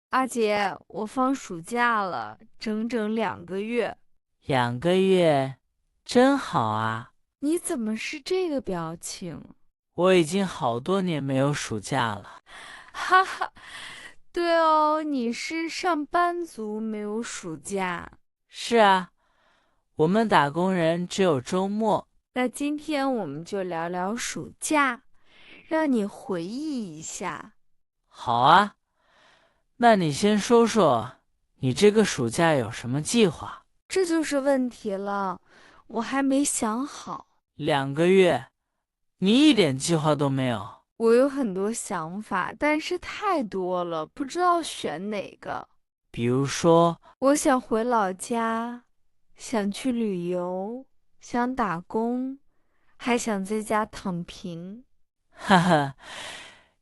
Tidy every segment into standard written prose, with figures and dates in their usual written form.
阿姐，我放暑假了，整整2个月。2个月，真好啊！你怎么是这个表情？我已经好多年没有暑假了。哈哈，对哦，你是上班族，没有暑假。是啊，我们打工人只有周末。那今天我们就聊聊暑假，让你回忆一下。好啊，那你先说说，你这个暑假有什么计划？这就是问题了，我还没想好。2个月，你一点计划都没有。我有很多想法，但是太多了，不知道选哪个。比如说，我想回老家，想去旅游，想打工，还想在家躺平。哈哈，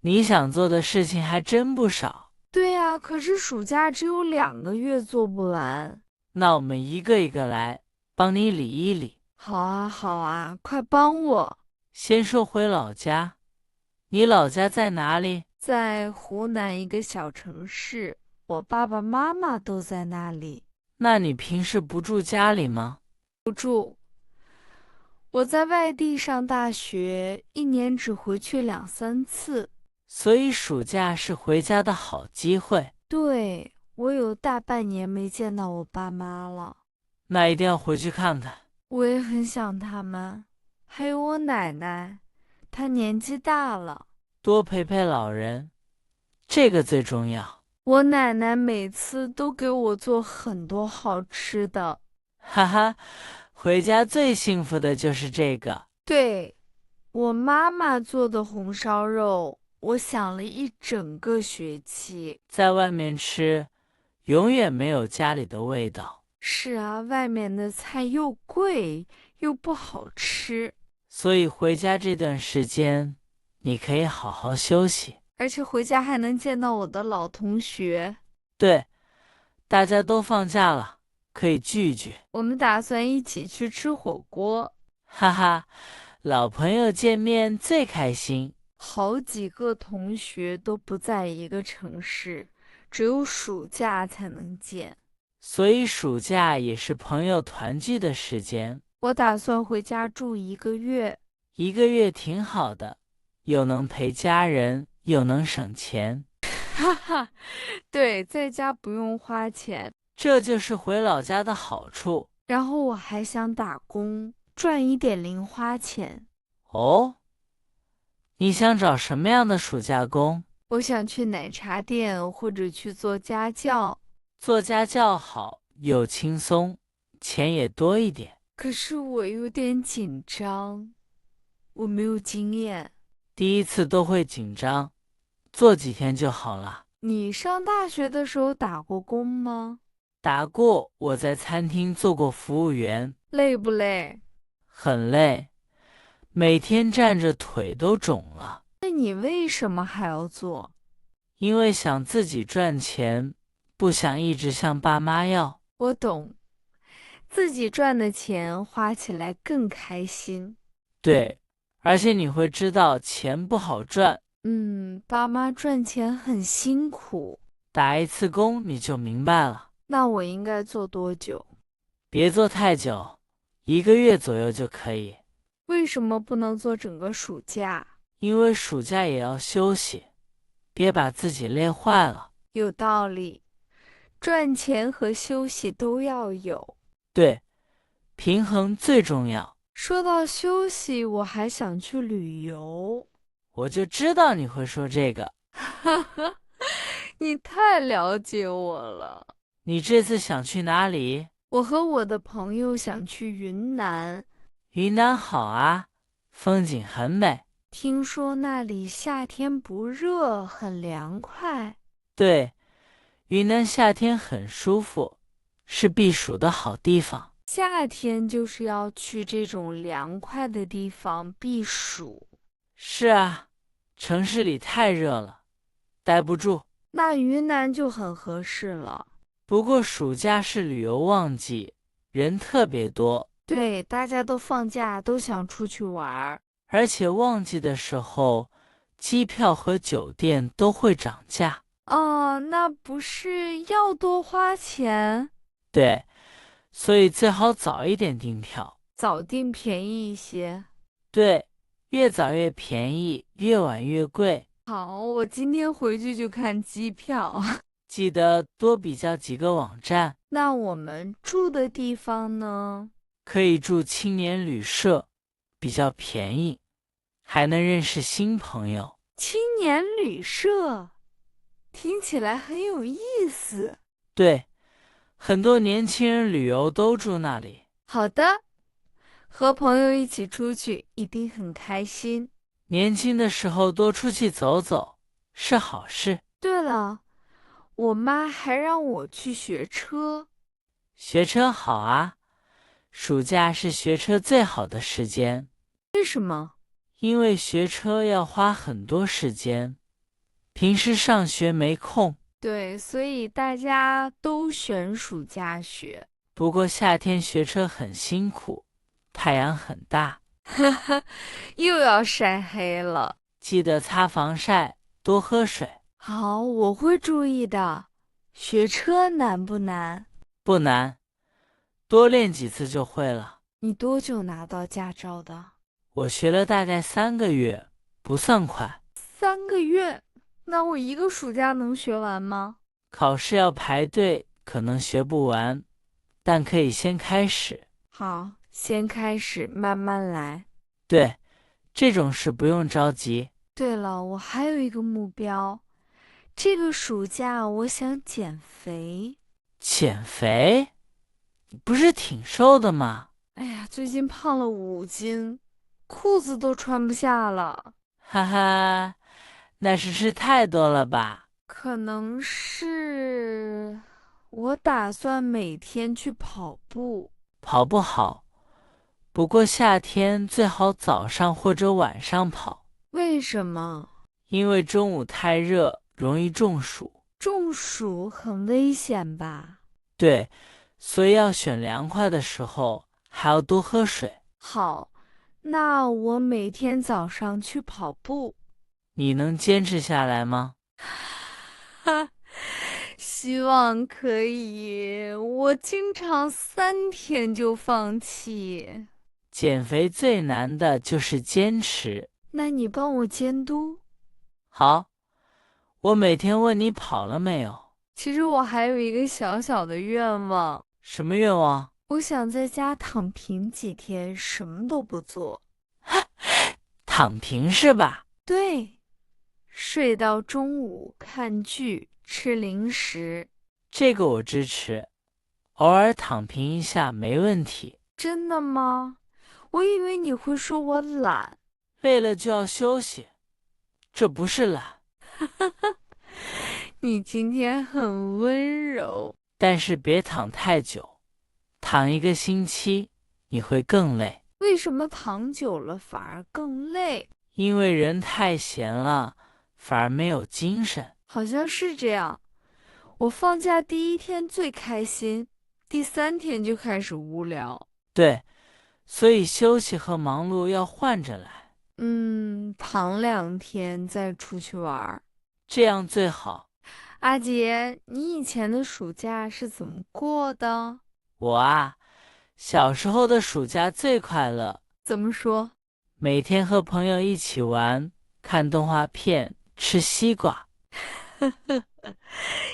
你想做的事情还真不少。对呀，可是暑假只有2个月，做不完。那我们一个一个来，帮你理一理。好啊，好啊，快帮我！先说回老家，你老家在哪里？在湖南一个小城市，我爸爸妈妈都在那里。那你平时不住家里吗？我在外地上大学，一年只回去2、3次。所以暑假是回家的好机会。对，我有大半年没见到我爸妈了。那一定要回去看看。我也很想他们，还有我奶奶，她年纪大了。多陪陪老人，这个最重要。我奶奶每次都给我做很多好吃的。哈哈，回家最幸福的就是这个。对，我妈妈做的红烧肉，我想了一整个学期。在外面吃，永远没有家里的味道。是啊，外面的菜又贵又不好吃，所以回家这段时间，你可以好好休息。而且回家还能见到我的老同学。对，大家都放假了，可以聚一聚。我们打算一起去吃火锅。哈哈，老朋友见面最开心。好几个同学都不在一个城市，只有暑假才能见。所以暑假也是朋友团聚的时间。我打算回家住1个月。1个月挺好的，又能陪家人，又能省钱。哈哈，对，在家不用花钱。这就是回老家的好处。然后我还想打工，赚一点零花钱。哦，你想找什么样的暑假工？我想去奶茶店或者去做家教，做家教好，又轻松，钱也多一点。可是我有点紧张，我没有经验。第一次都会紧张，做几天就好了。你上大学的时候打过工吗？打过，我在餐厅做过服务员，累不累？很累，每天站着腿都肿了。那你为什么还要做？因为想自己赚钱，不想一直向爸妈要。我懂，自己赚的钱花起来更开心。对，而且你会知道钱不好赚，爸妈赚钱很辛苦。打一次工你就明白了。那我应该做多久？别做太久，1个月左右就可以。为什么不能做整个暑假？因为暑假也要休息，别把自己累坏了。有道理，赚钱和休息都要有。对，平衡最重要。说到休息，我还想去旅游。我就知道你会说这个。哈哈，你太了解我了。你这次想去哪里？我和我的朋友想去云南，云南好啊，风景很美。听说那里夏天不热，很凉快。对，云南夏天很舒服，是避暑的好地方。夏天就是要去这种凉快的地方避暑。是啊，城市里太热了，待不住。那云南就很合适了。不过暑假是旅游旺季，人特别多，对，大家都放假，都想出去玩儿。而且旺季的时候，机票和酒店都会涨价。哦，那不是要多花钱？对，所以最好早一点订票。早订便宜一些。对，越早越便宜，越晚越贵。好，我今天回去就看机票。记得多比较几个网站，那我们住的地方呢？可以住青年旅社，比较便宜，还能认识新朋友。青年旅社，听起来很有意思。对，很多年轻人旅游都住那里。好的，和朋友一起出去一定很开心。年轻的时候多出去走走，是好事。对了，我妈还让我去学车。学车好啊，暑假是学车最好的时间，为什么？因为学车要花很多时间，平时上学没空。对，所以大家都选暑假学。不过夏天学车很辛苦，太阳很大，又要晒黑了。记得擦防晒，多喝水。好，我会注意的。学车难不难？不难，多练几次就会了。你多久拿到驾照的？我学了大概3个月，不算快。3个月。那我一个暑假能学完吗？考试要排队，可能学不完，但可以先开始。好，先开始，慢慢来。对，这种事不用着急。对了，我还有一个目标，这个暑假我想减肥。减肥？你不是挺瘦的吗？哎呀，最近胖了5斤，裤子都穿不下了。哈哈，那是吃太多了吧？可能是我打算每天去跑步。跑不好，不过夏天最好早上或者晚上跑，为什么？因为中午太热，容易中暑。中暑很危险吧？对，所以要选凉快的时候，还要多喝水。好，那我每天早上去跑步。你能坚持下来吗？哈，希望可以。我经常3天就放弃。减肥最难的就是坚持。那你帮我监督。好，我每天问你跑了没有。其实我还有一个小小的愿望，什么愿望？我想在家躺平几天，什么都不做。躺平是吧？对，睡到中午，看剧，吃零食。这个我支持，偶尔躺平一下没问题。真的吗？我以为你会说我懒。累了就要休息，这不是懒，你今天很温柔。但是别躺太久，躺1个星期你会更累，为什么躺久了反而更累？因为人太闲了，反而没有精神。好像是这样。我放假第一天最开心，第3天就开始无聊。对，所以休息和忙碌要换着来，躺2天再出去玩儿。这样最好。阿杰，你以前的暑假是怎么过的？我啊，小时候的暑假最快乐，怎么说？每天和朋友一起玩，看动画片，吃西瓜。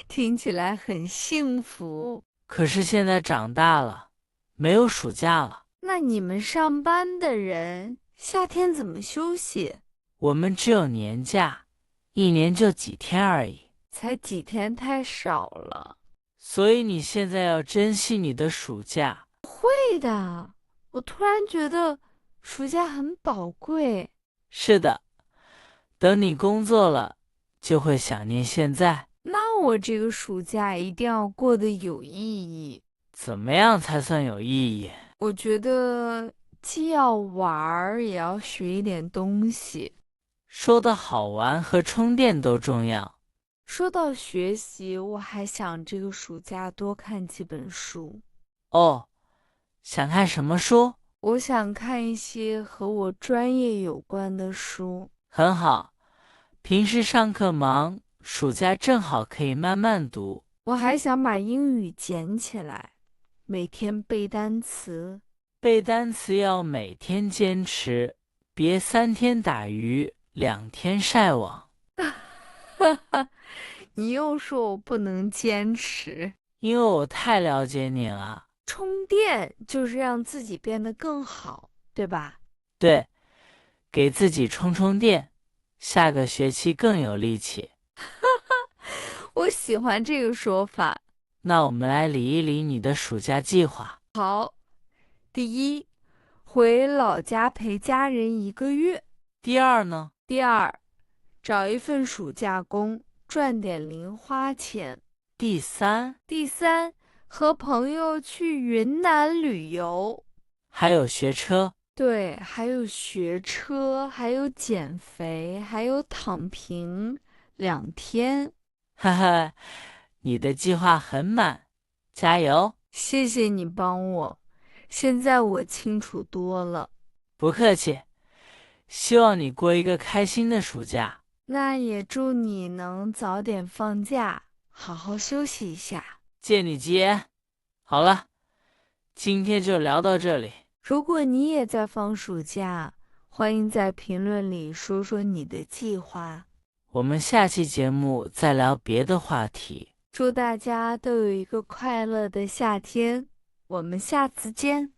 听起来很幸福。可是现在长大了，没有暑假了。那你们上班的人，夏天怎么休息？我们只有年假，一年就几天而已。才几天太少了。所以你现在要珍惜你的暑假。对的，我突然觉得暑假很宝贵。是的，等你工作了，就会想念现在。那我这个暑假一定要过得有意义。怎么样才算有意义？我觉得既要玩儿，也要学一点东西。说的好玩和充电都重要。说到学习，我还想这个暑假多看几本书。哦，想看什么书？我想看一些和我专业有关的书。很好。平时上课忙，暑假正好可以慢慢读。我还想把英语捡起来，每天背单词。背单词要每天坚持，别3天打鱼2天晒网。你又说我不能坚持。因为我太了解你了。充电就是让自己变得更好，对吧？对，给自己充充电，下个学期更有力气。我喜欢这个说法。那我们来理一理你的暑假计划。第一，回老家陪家人1个月。第二呢？第二，找一份暑假工，赚点零花钱。第三，第三，和朋友去云南旅游。还有学车。对，还有学车，还有减肥，还有躺平2天。哈哈，你的计划很满，加油！谢谢你帮我，现在我清楚多了。不客气，希望你过一个开心的暑假。那也祝你能早点放假，好好休息一下。借你吉言。好了，今天就聊到这里。如果你也在放暑假，欢迎在评论里说说你的计划。我们下期节目再聊别的话题。祝大家都有一个快乐的夏天，我们下次见。